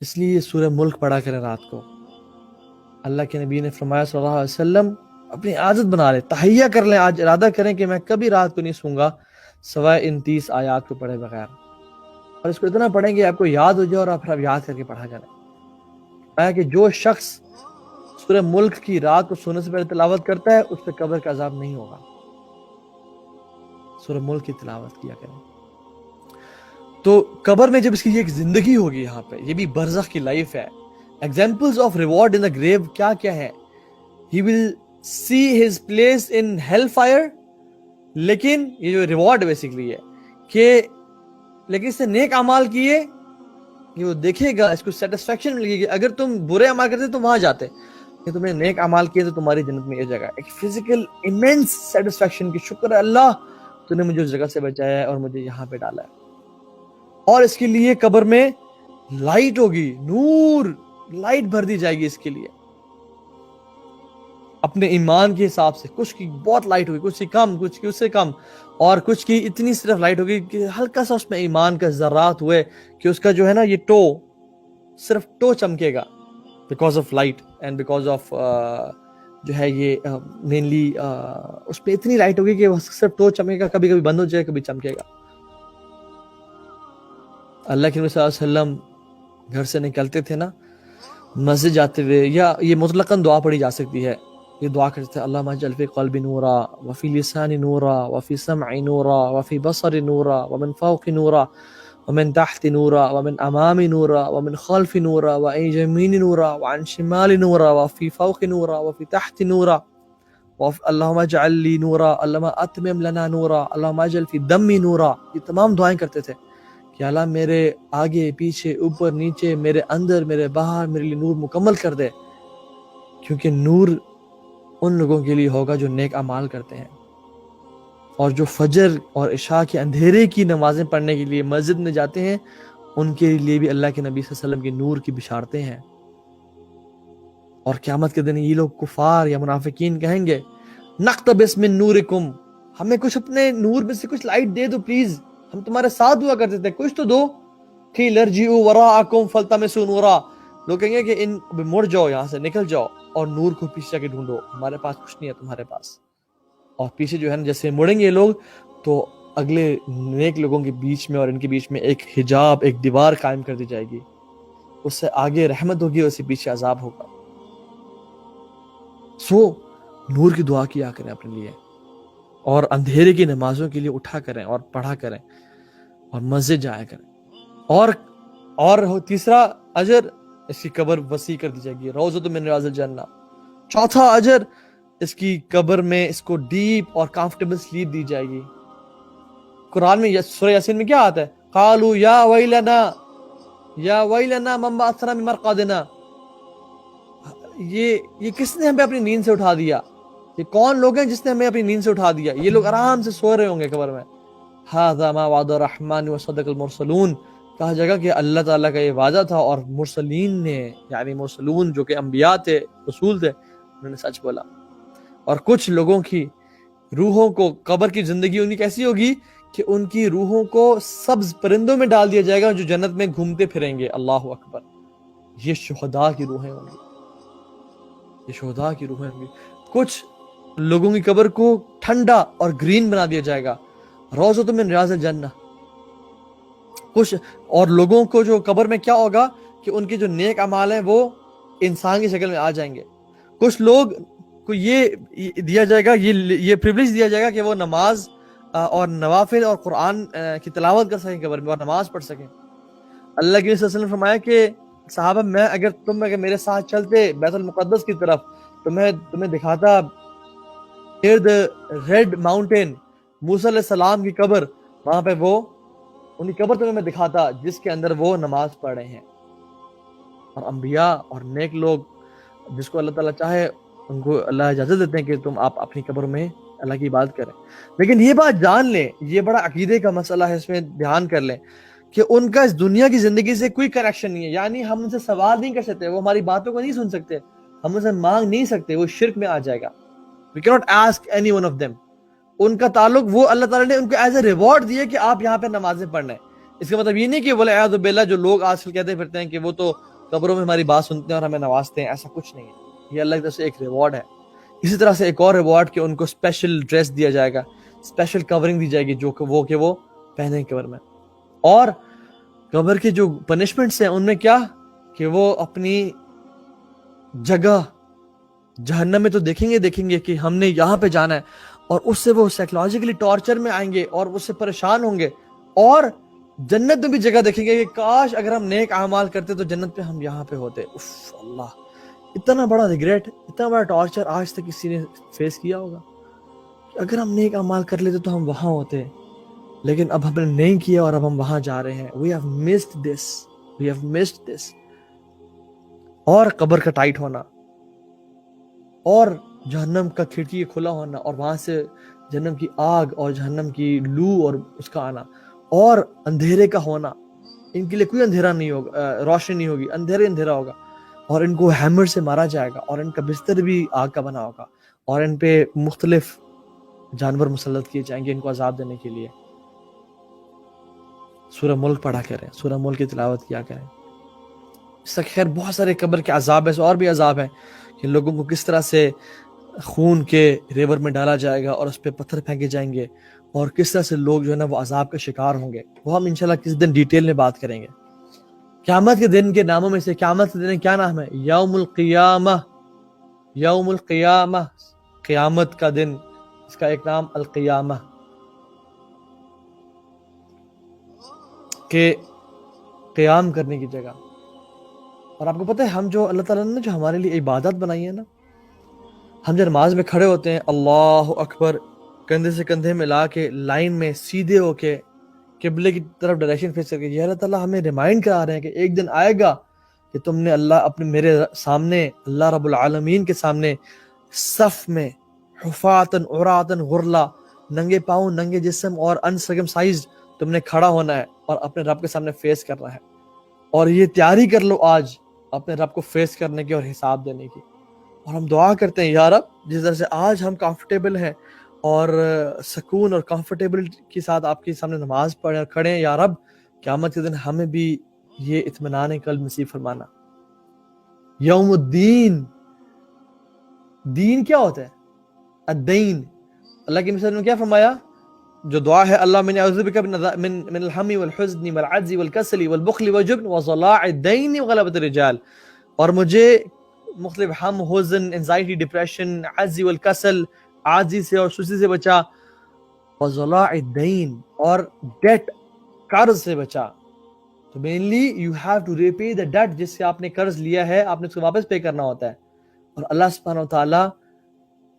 اس لیے یہ سورہ ملک پڑھا کریں رات کو. اللہ کے نبی نے فرمایا صلی اللہ علیہ وسلم اپنی عادت بنا لیں, تہیہ کر لیں, آج ارادہ کریں کہ میں کبھی رات کو نہیں سوں گا سوائے ان 30 آیات کو پڑھے بغیر, اور اس کو اتنا پڑھیں کہ آپ کو یاد ہو جائے اور آپ پھر آپ یاد کر کے پڑھا کریں. کہ جو شخص سورہ ملک کی رات کو سونے سے پہلے تلاوت کرتا ہے اس پہ قبر کا عذاب نہیں ہوگا. سورہ ملک کی تلاوت کیا کریں. تو قبر میں جب اس کی ایک زندگی ہوگی, یہاں پہ یہ بھی برزخ کی لائف ہے. Examples of reward in the grave کیا کیا ہے؟ He will see his place in hell fire. لیکن یہ جو ریوارڈ بیسیکلی ہے کہ لیکن اس نے نیک اعمال کیے, یہ وہ دیکھے گا, اس کو سیٹسفیکشن ملے گی. اگر تم برے اعمال کرتے تو وہاں جاتے, کہ تم نے نیک اعمال کیے تو تمہاری جنت میں یہ جگہ ہے. ایک فزیکل ایمنس سیٹسفیکشن کی, شکر ہے اللہ تو نے مجھے اس جگہ سے بچایا ہے اور مجھے یہاں پہ ڈالا ہے. اور اس کے لیے قبر میں لائٹ ہوگی, نور, لائٹ بھر دی جائے گی اس کے لیے اپنے ایمان کے حساب سے. کچھ کی بہت لائٹ ہوگی, کچھ کی کم, کچھ کی اس سے کم, اور کچھ کی اتنی صرف لائٹ ہوگی کہ ہلکا سا اس میں ایمان کا ذرات ہوئے کہ اس کا جو ہے نا یہ ٹو, صرف ٹو چمکے گا because of light and because of جو ہے یہ مینلی اس پہ اتنی لائٹ ہوگی کہ وہ صرف ٹو چمکے گا, کبھی کبھی بند ہو جائے, کبھی چمکے گا. اللہ کے نبی صلی اللہ علیہ وسلم گھر سے نکلتے تھے نا مسجد جاتے ہوئے, یا یہ مطلقاً دعا پڑھی جا سکتی ہے, یہ دعا کرتے تھے اللہم اجعل فی قلبی نورا وفی لسانی نورا وفی سمعی نورا وفی بصری نورا ومن فوقی نورا ومن تحت نورا ومن امامی نورا ومن خلف نورا وعن یمین نورا وعن شمال نورا وفی فوق نورا وفی تحت نورا اللہم اجعل لی نورا اللہم اتمم لنا نورا اللہم اجعل فی دمی نورا. یہ تمام دعائیں کرتے تھے کہ اللہ میرے آگے پیچھے اوپر نیچے میرے اندر میرے باہر میرے لیے نور مکمل کر دے, کیونکہ نور ان لوگوں کے لیے ہوگا جو نیک اعمال کرتے ہیں, اور جو فجر اور عشاء کے اندھیرے کی نمازیں پڑھنے کے لیے مسجد میں جاتے ہیں ان کے لیے بھی اللہ کے نبی صلی اللہ علیہ وسلم کی نور کی بشارتیں ہیں. اور قیامت کے دن یہ لوگ کفار یا منافقین کہیں گے نقتبس من نورکم, ہمیں کچھ اپنے نور میں سے کچھ لائٹ دے دو پلیز, ہم تمہارے ساتھ ہوا کرتے تھے, کچھ تو دو. قیل ارجعوا وراءکم فالتمسوا نورا, لوگ کہیں گے کہ مڑ جاؤ, یہاں سے نکل جاؤ اور نور کو پیچھے جا کے ڈھونڈو, ہمارے پاس کچھ نہیں ہے تمہارے پاس. اور پیچھے جو ہے نا جیسے مڑیں گے یہ لوگ تو اگلے نیک لوگوں کے بیچ میں اور ان کے بیچ میں ایک حجاب, ایک دیوار قائم کر دی جائے گی, اس سے آگے رحمت ہوگی, اس سے پیچھے عذاب ہوگا. سو نور کی دعا کیا کریں اپنے لیے, اور اندھیرے کی نمازوں کے لیے اٹھا کریں اور پڑھا کریں, اور مسجد جایا کریں. اور تیسرا اجر, اس کی قبر وسیع کر دی جائے گی, روضۃ من ریاض الجنہ. چوتھا اجر, اس کی قبر میں اس کو ڈیپ اور کمفرٹیبل سلیپ دی جائے گی. قرآن میں سورہ یاسین میں کیا آتا ہے, قالوا یا ویلنا من بعثنا من مرقدنا, یہ کس نے ہمیں اپنی نیند سے اٹھا دیا, یہ کون لوگ ہیں جس نے ہمیں اپنی نیند سے اٹھا دیا, یہ لوگ آرام سے سو رہے ہوں گے قبر میں. ھذا ما وعد الرحمن وصدق المرسلون, کہا جائے گا کہ اللہ تعالیٰ کا یہ وعدہ تھا اور مرسلین نے, یعنی مرسلون جو کہ انبیاء تھے, رسول تھے, انہوں نے سچ بولا. اور کچھ لوگوں کی روحوں کو قبر کی زندگی ان کی کیسی ہوگی کہ ان کی روحوں کو سبز پرندوں میں ڈال دیا جائے گا جو جنت میں گھومتے پھریں گے. اللہ اکبر, یہ شہداء کی روحیں ہوں گی, یہ شہداء کی روحیں ہوں گی. کچھ لوگوں کی قبر کو ٹھنڈا اور گرین بنا دیا جائے گا, روضۃ من ریاض الجنہ. کچھ اور لوگوں کو جو قبر میں کیا ہوگا کہ ان کے جو نیک اعمال ہیں وہ انسان کی شکل میں آ جائیں گے. کچھ لوگ کو یہ دیا جائے گا, یہ پریولیج دیا جائے گا کہ وہ نماز اور نوافل اور قرآن کی تلاوت کر سکیں قبر میں اور نماز پڑھ سکیں. اللہ کے صلی اللہ علیہ وسلم نے فرمایا کہ صحابہ تم اگر میرے ساتھ چلتے بیت المقدس کی طرف تو میں تمہیں دکھاتا ریڈ ماؤنٹین, موسیٰ علیہ السلام کی قبر, وہاں پہ وہ ان کی قبر تمہیں میں دکھاتا جس کے اندر وہ نماز پڑھ رہے ہیں. اور انبیاء اور نیک لوگ جس کو اللہ تعالیٰ چاہے ان کو اللہ اجازت دیتے ہیں کہ تم آپ اپنی قبر میں اللہ کی عبادت کریں. لیکن یہ بات جان لیں, یہ بڑا عقیدے کا مسئلہ ہے, اس میں دھیان کر لیں کہ ان کا اس دنیا کی زندگی سے کوئی کنیکشن نہیں ہے. یعنی ہم ان سے سوال نہیں کر سکتے, وہ ہماری باتوں کو نہیں سن سکتے, ہم ان سے مانگ نہیں سکتے, وہ شرک میں آ جائے گا. We cannot ask any one of them. ان کا تعلق وہ اللہ تعالیٰ نے ان کو ایز اے ریوارڈ دیا کہ آپ یہاں پہ نمازیں پڑھنا ہے. اس کا مطلب یہ نہیں کہ بولے اعوذ باللہ جو لوگ آج کل کہتے پھرتے ہیں کہ وہ تو قبروں میں ہماری بات سنتے ہیں اور ہمیں نوازتے ہیں، ایسا کچھ نہیں ہے، یہ اللہ کی طرف سے ایک ریوارڈ ہے۔ اسی طرح سے ایک اور ریوارڈ کہ ان کو اسپیشل ڈریس دیا جائے گا، اسپیشل کورنگ دی جائے گی جو کہ وہ پہنے قبر میں۔ اور قبر کے جو پنشمنٹس ہیں ان میں کیا کہ وہ اپنی جگہ جہنم میں تو دیکھیں گے کہ ہم نے یہاں پہ جانا ہے، اور اس سے وہ سائیکولوجیکلی ٹارچر میں آئیں گے اور اس سے پریشان ہوں گے، اور جنت میں بھی جگہ دیکھیں گے کہ کاش اگر ہم نیک اعمال کرتے تو جنت پہ ہم یہاں پہ ہوتے۔ اف اللہ، اتنا بڑا ریگریٹ، اتنا بڑا ٹارچر آج تک کسی نے فیس کیا ہوگا کہ اگر ہم نیک اعمال کر لیتے تو ہم وہاں ہوتے، لیکن اب ہم نے نہیں کیا اور اب ہم وہاں جا رہے ہیں۔ We have missed this. We have missed this. اور قبر کا ٹائٹ ہونا، اور جہنم کا کھڑکی کھلا ہونا، اور وہاں سے جہنم کی آگ اور جہنم کی لو اور اس کا آنا، اور اندھیرے کا ہونا، ان کے لیے کوئی اندھیرا نہیں ہوگا، روشنی نہیں ہوگی، اندھیرا ہوگا، اور ان کو ہیمر سے مارا جائے گا، اور ان کا بستر بھی آگ کا بنا ہوگا، اور ان پہ مختلف جانور مسلط کیے جائیں گے ان کو عذاب دینے کے لیے۔ سورہ ملک پڑھا کریں، سورہ ملک کی تلاوت کیا کریں۔ اس سے خیر بہت سارے قبر کے عذاب ہیں، اور بھی عذاب ہیں کہ لوگوں کو کس طرح سے خون کے ریور میں ڈالا جائے گا اور اس پہ پتھر پھینکے جائیں گے، اور کس طرح سے لوگ جو ہے نا وہ عذاب کا شکار ہوں گے، وہ ہم انشاءاللہ کس دن ڈیٹیل میں بات کریں گے۔ قیامت کے دن کے ناموں میں سے قیامت کے دن کیا نام ہے؟ یوم القیامہ، یوم القیامہ، قیامت کا دن، اس کا ایک نام القیامہ، کہ قیام کرنے کی جگہ۔ اور آپ کو پتہ ہے ہم جو اللہ تعالیٰ نے جو ہمارے لیے عبادت بنائی ہے نا، ہم جب نماز میں کھڑے ہوتے ہیں اللہ اکبر کندھے سے کندھے ملا کے لائن میں سیدھے ہو کے قبلے کی طرف ڈائریکشن فیس کر کے، یہ اللہ تعالیٰ ہمیں ریمائنڈ کرا رہے ہیں کہ ایک دن آئے گا کہ تم نے اللہ اپنے میرے سامنے، اللہ رب العالمین کے سامنے صف میں حفاتن عراتن غرلا، ننگے پاؤں ننگے جسم اور انسرکمسائزڈ تم نے کھڑا ہونا ہے اور اپنے رب کے سامنے فیس کرنا ہے، اور یہ تیاری کر لو آج اپنے رب کو فیس کرنے کی اور حساب دینے کی۔ اور ہم دعا کرتے ہیں یا رب جس طرح سے آج ہم کمفرٹیبل ہیں اور سکون اور کمفرٹیبل کے ساتھ آپ کے سامنے نماز پڑھیں اور کھڑے ہیں، یا رب قیامت کے دن ہمیں بھی یہ اطمینان قلب نصیب فرمانا۔ یوم الدین، دین کیا ہوتا ہے؟ الدین، اللہ کی مثال میں کیا فرمایا؟ جو دعا ہے اللہ من اعوذ بک من الہم والحزن والعجز والکسل والبخل والجبن وصلاع الدین وغلبۃ الرجال، اور مجھے مختلف ہم، حزن، انزائٹی، ڈپریشن، عجز والکسل، عاجزی سے اور سستی سے بچا، وصلاع الدین، اور ڈیٹ، قرض سے بچا۔ تو mainly you have to repay the debt, جس سے آپ نے قرض لیا ہے آپ نے اس کو واپس پے کرنا ہوتا ہے۔ اور اللہ سبحانہ وتعالیٰ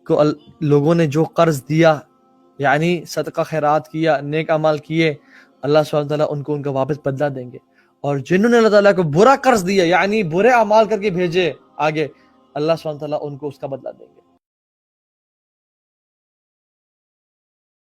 کو لوگوں نے جو قرض دیا، یعنی صدقہ خیرات کیا، نیک اعمال کیے، اللہ سبحانہ وتعالیٰ ان کو ان کا واپس بدلہ دیں گے۔ اور جنہوں نے اللہ تعالیٰ کو برا قرض دیا، یعنی برے اعمال کر کے بھیجے آگے، اللہ سبحانہ وتعالیٰ ان کو اس کا بدلہ دیں گے۔